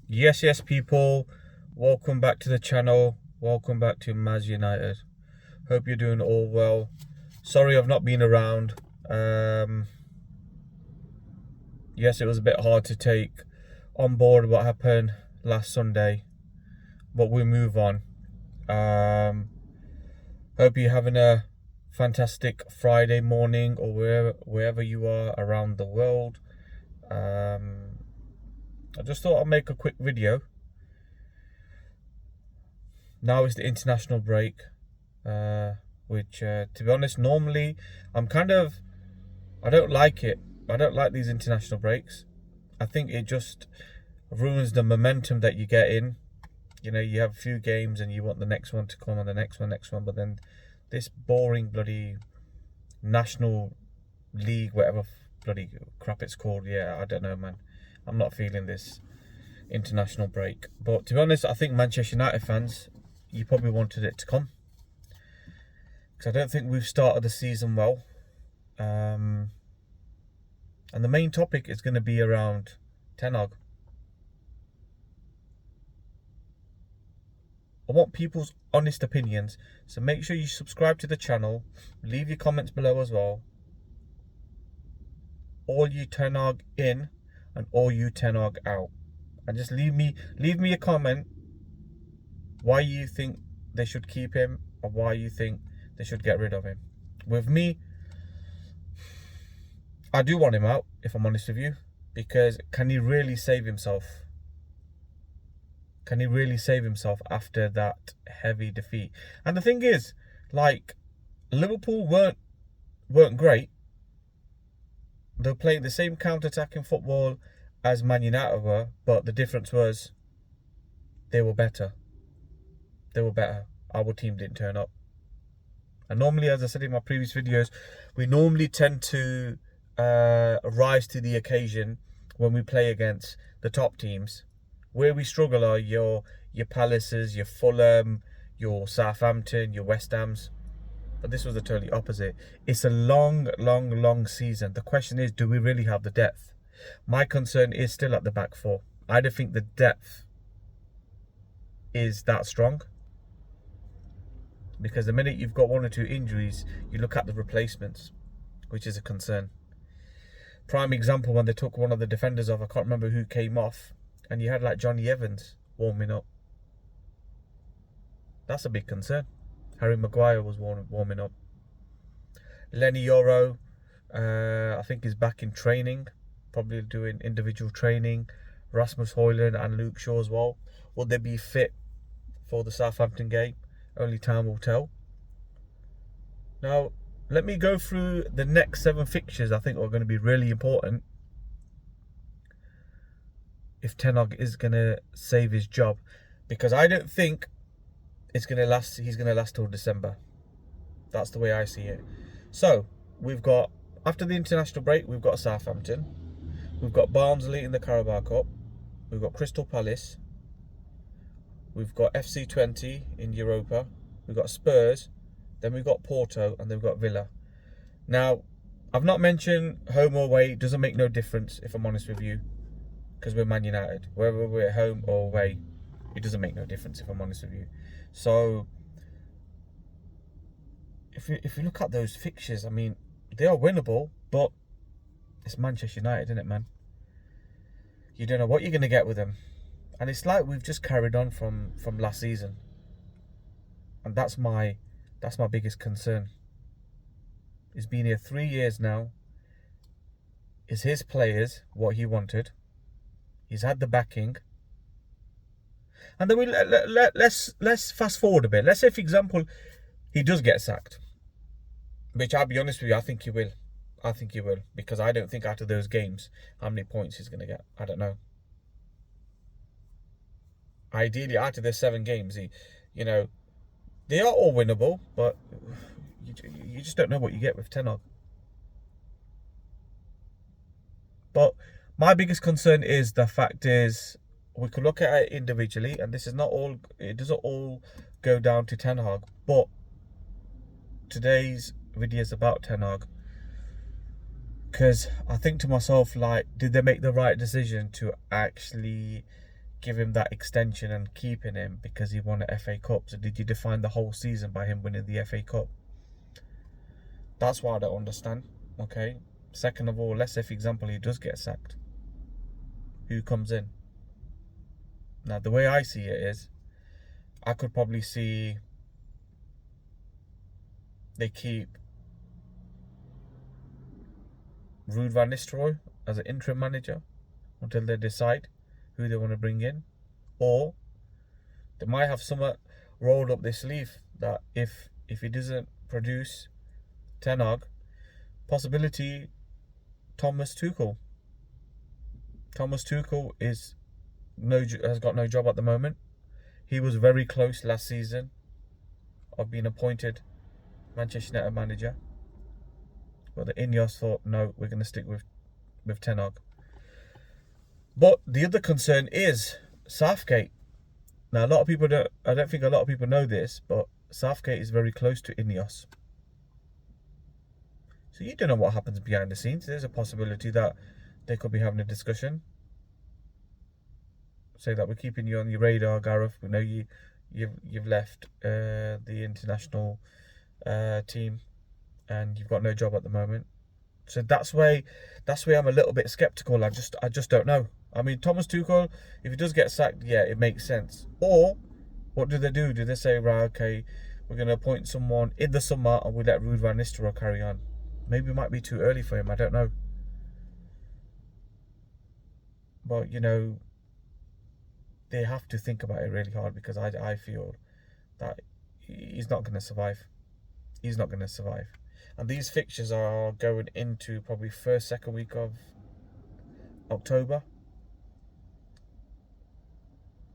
Yes, people, welcome back to the channel. Welcome back to Maz United. Hope you're doing all well. Sorry I've not been around. Yes, it was a bit hard to take on board what happened last Sunday, but we move on. Hope you're having a fantastic Friday morning or wherever you are around the world. I just thought I'd make a quick video. Now is the international break. Which to be honest, normally I don't like it. I don't like these international breaks. I think it just ruins the momentum that you get in. You know, you have a few games and you want the next one to come on, the next one, but then this boring bloody national league, whatever bloody crap it's called, yeah, I don't know, man. I'm not feeling this international break. But to be honest, I think Manchester United fans, you probably wanted it to come, because I don't think we've started the season well. And the main topic is going to be around Ten Hag. I want people's honest opinions, so make sure you subscribe to the channel, leave your comments below as well. All you Ten Hag in and all you Ten Hag out, and just leave me a comment why you think they should keep him or why you think they should get rid of him. With me, I do want him out, if I'm honest with you, because can he really save himself? Can he really save himself after that heavy defeat? And the thing is, like, Liverpool weren't great. They were playing the same counter-attacking football as Man United were, but the difference was they were better. They were better. Our team didn't turn up. And normally, as I said in my previous videos, we normally tend to rise to the occasion when we play against the top teams. Where we struggle are your Palaces, your Fulham, your Southampton, your West Hams. But this was the totally opposite. It's a long season. The question is, do we really have the depth? My concern is still at the back four. I don't think the depth is that strong. Because the minute you've got one or two injuries, you look at the replacements, which is a concern. Prime example, when they took one of the defenders off, I can't remember who came off, and you had like Johnny Evans warming up. That's a big concern. Harry Maguire was warming up. Lenny Yoro, I think, is back in training, probably doing individual training. Rasmus Højlund and Luke Shaw as well. Will they be fit for the Southampton game? Only time will tell. Now, let me go through the next 7 fixtures I think are going to be really important if Ten Hag is going to save his job, because I don't think it's going to last. He's going to last till December. That's the way I see it. So we've got, after the international break, we've got Southampton, we've got Barnsley in the Carabao Cup, we've got Crystal Palace, we've got FC20 in Europa, we've got Spurs, then we've got Porto, and then we've got Villa. Now, I've not mentioned home or away. It doesn't make no difference, if I'm honest with you, because we're Man United. Whether we're home or away, it doesn't make no difference, if I'm honest with you. So, if you look at those fixtures, I mean, they are winnable, but it's Manchester United, isn't it, man? You don't know what you're going to get with them. And it's like we've just carried on from last season. And that's my biggest concern. He's been here 3 years now. Is his players what he wanted? He's had the backing. And then let's fast forward a bit. Let's say, for example, he does get sacked, which I'll be honest with you, I think he will. I think he will, because I don't think out of those games how many points he's going to get. I don't know. Ideally, out of the 7 games, they are all winnable, but you just don't know what you get with Ten Hag. But my biggest concern is the fact is, we could look at it individually, and this is not all. It doesn't all go down to Ten Hag. But today's video is about Ten Hag, because I think to myself, like, did they make the right decision to actually give him that extension and keeping him because he won an FA Cup? So did you define the whole season by him winning the FA Cup? That's what I don't understand. Okay. Second of all, let's say, for example, he does get sacked. Who comes in? Now, the way I see it is, I could probably see they keep Ruud van Nistelrooy as an interim manager until they decide who they want to bring in. Or they might have somewhat rolled up their sleeve that if he doesn't produce, Ten Hag, possibility Thomas Tuchel. Thomas Tuchel has got no job at the moment. He was very close last season of being appointed Manchester United manager. But the Ineos thought, no, we're going to stick with Ten Hag. But the other concern is Southgate. Now, I don't think a lot of people know this, but Southgate is very close to Ineos. So you don't know what happens behind the scenes. There's a possibility that they could be having a discussion. Say that we're keeping you on your radar, Gareth. We know you've left the international team, and you've got no job at the moment. So that's why I'm a little bit skeptical. I just don't know. I mean, Thomas Tuchel, if he does get sacked, yeah, it makes sense. Or what do? Do they say, right, okay, we're going to appoint someone in the summer and we let Ruud van Nistelrooy carry on? Maybe it might be too early for him. I don't know. But, they have to think about it really hard, because I feel that he's not going to survive. He's not going to survive. And these fixtures are going into probably first, second week of October.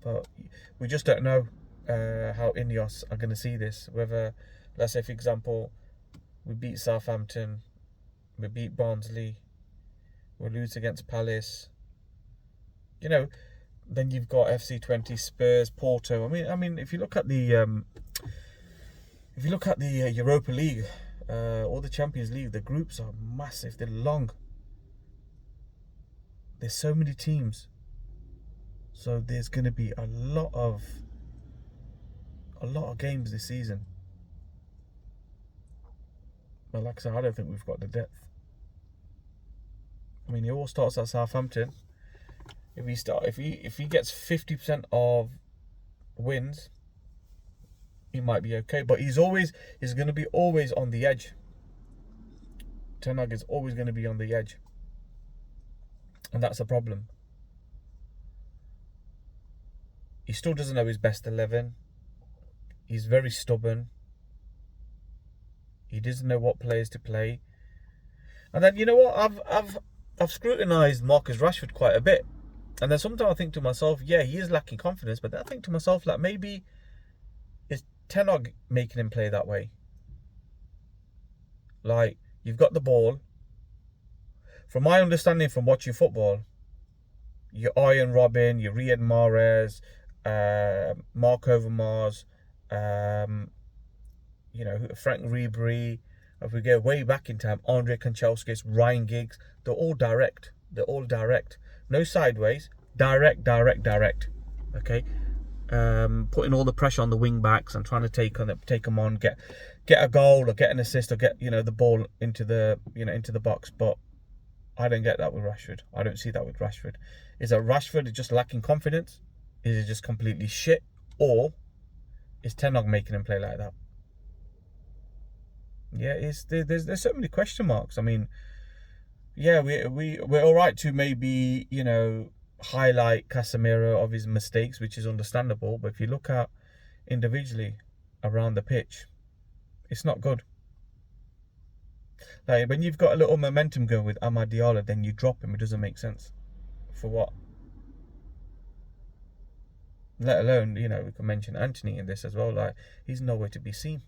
But we just don't know how Ineos are going to see this. Whether, let's say, for example, we beat Southampton, we beat Barnsley, we lose against Palace. Then you've got FC20, Spurs, Porto. I mean, if you look at the Europa League, or the Champions League, the groups are massive. They're long. There's so many teams. So there's going to be a lot of games this season. But like I said, I don't think we've got the depth. I mean, it all starts at Southampton. If he gets 50% of wins, he might be okay. But he's going to be always on the edge. Ten Hag is always going to be on the edge, and that's a problem. He still doesn't know his best 11. He's very stubborn. He doesn't know what players to play. And then, you know what? I've scrutinised Marcus Rashford quite a bit. And then sometimes I think to myself, yeah, he is lacking confidence. But then I think to myself, like, maybe is Ten Hag making him play that way? Like, you've got the ball. From my understanding from watching football, your Ian Robin, your Riyad Mahrez, Mark Overmars, Frank Ribery. If we go way back in time, Andre Kanchelskis, Ryan Giggs, they're all direct. No sideways, direct. Okay, putting all the pressure on the wing backs and trying to take them on, get a goal or get an assist or get the ball into the box. But I don't get that with Rashford. I don't see that with Rashford. Is that Rashford just lacking confidence? Is it just completely shit? Or is Ten Hag making him play like that? Yeah, there's so many question marks. I mean, yeah, we're all right to maybe highlight Casemiro of his mistakes, which is understandable. But if you look at individually around the pitch, it's not good. Like, when you've got a little momentum going with Amad Diallo, then you drop him. It doesn't make sense. For what? Let alone, we can mention Anthony in this as well. Like, he's nowhere to be seen.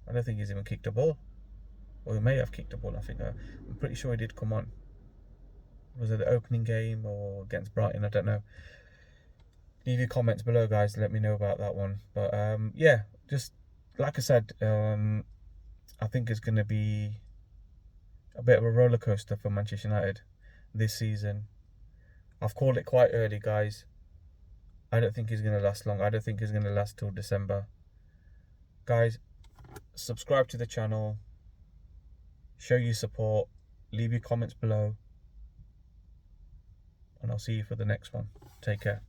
I don't think he's even kicked a ball. Or he may have kicked a ball. I'm pretty sure he did come on. Was it the opening game or against Brighton? I don't know. Leave your comments below, guys. Let me know about that one. But yeah, just like I said, I think it's going to be a bit of a roller coaster for Manchester United this season. I've called it quite early, guys. I don't think he's going to last long. I don't think he's going to last till December. Guys, subscribe to the channel. Show your support. Leave your comments below. And I'll see you for the next one. Take care.